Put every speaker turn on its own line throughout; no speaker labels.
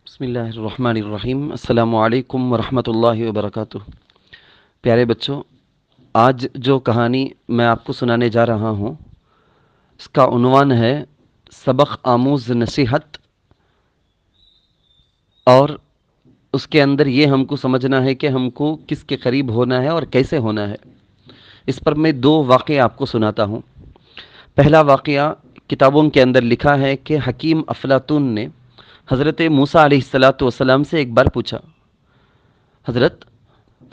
بسم اللہ الرحمن الرحیم۔ السلام علیکم ورحمۃ اللہ وبرکاتہ۔ پیارے بچوں، آج جو کہانی میں آپ کو سنانے جا رہا ہوں اس کا عنوان ہے سبق آموز نصیحت، اور اس کے اندر یہ ہم کو سمجھنا ہے کہ ہم کو کس کے قریب ہونا ہے اور کیسے ہونا ہے۔ اس پر میں دو واقعے آپ کو سناتا ہوں۔ پہلا واقعہ کتابوں کے اندر لکھا ہے کہ حکیم افلاطون نے حضرت موسیٰ علیہ السلام سے ایک بار پوچھا، حضرت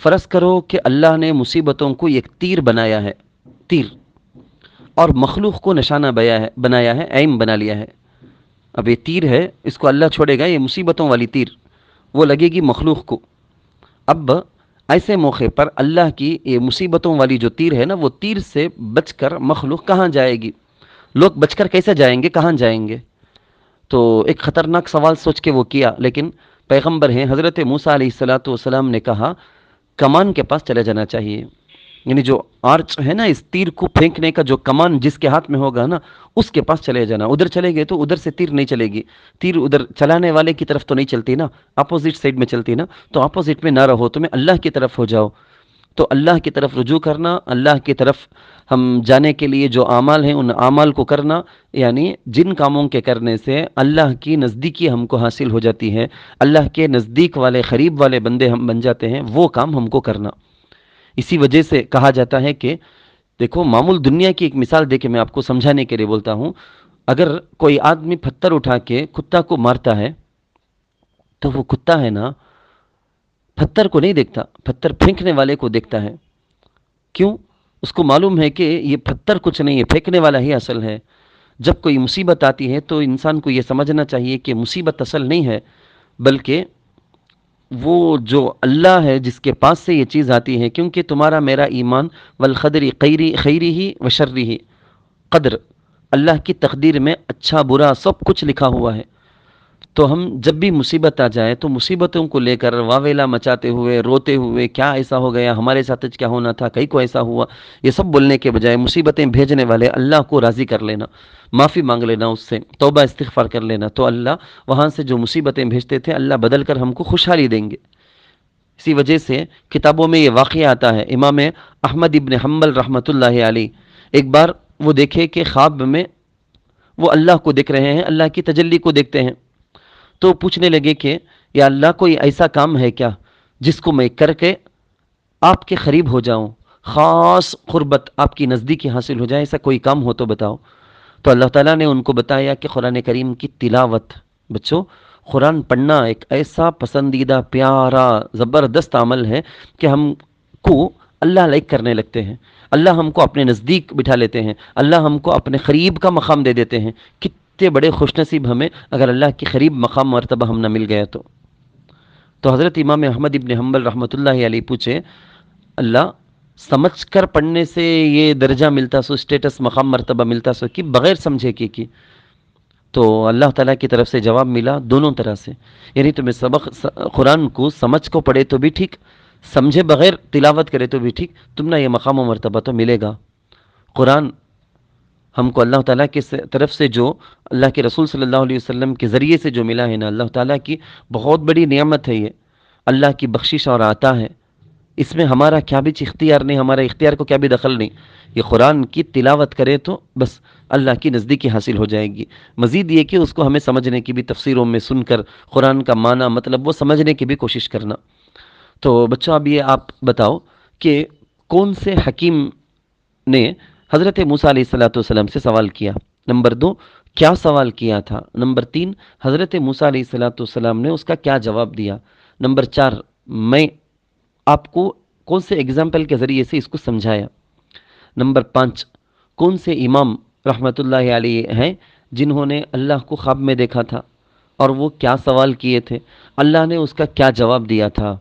فرض کرو کہ اللہ نے مصیبتوں کو ایک تیر بنایا ہے، تیر، اور مخلوق کو نشانہ بنایا ہے، ایم بنا لیا ہے۔ اب یہ تیر ہے، اس کو اللہ چھوڑے گا، یہ مصیبتوں والی تیر وہ لگے گی مخلوق کو۔ اب ایسے موقع پر اللہ کی یہ مصیبتوں والی جو تیر ہے نا، وہ تیر سے بچ کر مخلوق کہاں جائے گی؟ لوگ بچ کر کیسے جائیں گے، کہاں جائیں گے؟ تو ایک خطرناک سوال سوچ کے وہ کیا، لیکن پیغمبر ہیں حضرت موسیٰ علیہ السلام نے کہا کمان کے پاس چلے جانا چاہیے۔ یعنی جو آرچ ہے نا، اس تیر کو پھینکنے کا جو کمان جس کے ہاتھ میں ہوگا نا، اس کے پاس چلے جانا۔ ادھر چلے گئے تو ادھر سے تیر نہیں چلے گی، تیر ادھر چلانے والے کی طرف تو نہیں چلتی نا، اپوزٹ سائڈ میں چلتی نا، تو اپوزٹ میں نہ رہو، تمہیں اللہ کی طرف ہو جاؤ۔ تو اللہ کی طرف رجوع کرنا، اللہ کی طرف ہم جانے کے لیے جو اعمال ہیں ان اعمال کو کرنا، یعنی جن کاموں کے کرنے سے اللہ کی نزدیکی ہم کو حاصل ہو جاتی ہے، اللہ کے نزدیک والے قریب والے بندے ہم بن جاتے ہیں، وہ کام ہم کو کرنا۔ اسی وجہ سے کہا جاتا ہے کہ دیکھو، معمول دنیا کی ایک مثال دے کے میں آپ کو سمجھانے کے لیے بولتا ہوں۔ اگر کوئی آدمی پتھر اٹھا کے کتا کو مارتا ہے تو وہ کتا ہے نا، پتھر کو نہیں دیکھتا، پتھر پھینکنے والے کو دیکھتا ہے۔ کیوں؟ اس کو معلوم ہے کہ یہ پتھر کچھ نہیں ہے، پھینکنے والا ہی اصل ہے۔ جب کوئی مصیبت آتی ہے تو انسان کو یہ سمجھنا چاہیے کہ مصیبت اصل نہیں ہے، بلکہ وہ جو اللہ ہے جس کے پاس سے یہ چیز آتی ہے، کیونکہ تمہارا میرا ایمان والقدر خیری ہی و شری ہی، قدر اللہ کی تقدیر میں اچھا برا سب کچھ لکھا ہوا ہے۔ تو ہم جب بھی مصیبت آ جائے تو مصیبتوں کو لے کر واویلا مچاتے ہوئے، روتے ہوئے، کیا ایسا ہو گیا، ہمارے ساتھ کیا ہونا تھا، کئی کو ایسا ہوا، یہ سب بولنے کے بجائے مصیبتیں بھیجنے والے اللہ کو راضی کر لینا، معافی مانگ لینا، اس سے توبہ استغفار کر لینا، تو اللہ وہاں سے جو مصیبتیں بھیجتے تھے اللہ بدل کر ہم کو خوشحالی دیں گے۔ اسی وجہ سے کتابوں میں یہ واقعہ آتا ہے۔ امام احمد ابن حنبل رحمۃ اللہ علیہ ایک بار وہ دیکھے کہ خواب میں وہ اللہ کو دیکھ رہے ہیں، اللہ کی تجلی کو دیکھتے ہیں، تو پوچھنے لگے کہ یا اللہ، کوئی ایسا کام ہے کیا جس کو میں کر کے آپ کے قریب ہو جاؤں، خاص قربت آپ کی نزدیکی حاصل ہو جائے، ایسا کوئی کام ہو تو بتاؤ۔ تو اللہ تعالیٰ نے ان کو بتایا کہ قرآن کریم کی تلاوت۔ بچوں، قرآن پڑھنا ایک ایسا پسندیدہ، پیارا، زبردست عمل ہے کہ ہم کو اللہ لائک کرنے لگتے ہیں، اللہ ہم کو اپنے نزدیک بٹھا لیتے ہیں، اللہ ہم کو اپنے قریب کا مقام دے دیتے ہیں۔ کتنے بڑے خوش نصیب ہمیں اگر اللہ کے قریب مقام مرتبہ ہم نہ مل گیا تو حضرت امام احمد ابن حنبل رحمۃ اللہ علیہ پوچھے، اللہ سمجھ کر پڑھنے سے یہ درجہ ملتا سو، اسٹیٹس مقام مرتبہ ملتا سو، کہ بغیر سمجھے کی؟ تو اللہ تعالیٰ کی طرف سے جواب ملا دونوں طرح سے، یعنی تمہیں سبق قرآن کو سمجھ کو پڑھے تو بھی ٹھیک، سمجھے بغیر تلاوت کرے تو بھی ٹھیک، تم نہ یہ مقام و مرتبہ تو ملے گا۔ قرآن ہم کو اللہ تعالیٰ کی طرف سے جو اللہ کے رسول صلی اللہ علیہ وسلم کے ذریعے سے جو ملا ہے نا، اللہ تعالیٰ کی بہت بڑی نعمت ہے، یہ اللہ کی بخشش اور عطا ہے۔ اس میں ہمارا کیا بھی اختیار نہیں، ہمارے اختیار کو کیا بھی دخل نہیں۔ یہ قرآن کی تلاوت کرے تو بس اللہ کی نزدیکی حاصل ہو جائے گی۔ مزید یہ کہ اس کو ہمیں سمجھنے کی بھی، تفسیروں میں سن کر قرآن کا معنی مطلب وہ سمجھنے کی بھی کوشش کرنا۔ تو بچوں، اب یہ آپ بتاؤ کہ کون سے حکیم نے حضرت موسیٰ علیہ السلام سے سوال کیا؟ نمبر 2، کیا سوال کیا تھا؟ نمبر 3، حضرت موسیٰ علیہ السلام نے اس کا کیا جواب دیا؟ نمبر 4، میں آپ کو کون سے اگزامپل کے ذریعے سے اس کو سمجھایا؟ نمبر 5، کون سے امام رحمۃ اللہ علیہ ہیں جنہوں نے اللہ کو خواب میں دیکھا تھا اور وہ کیا سوال کیے تھے، اللہ نے اس کا کیا جواب دیا تھا؟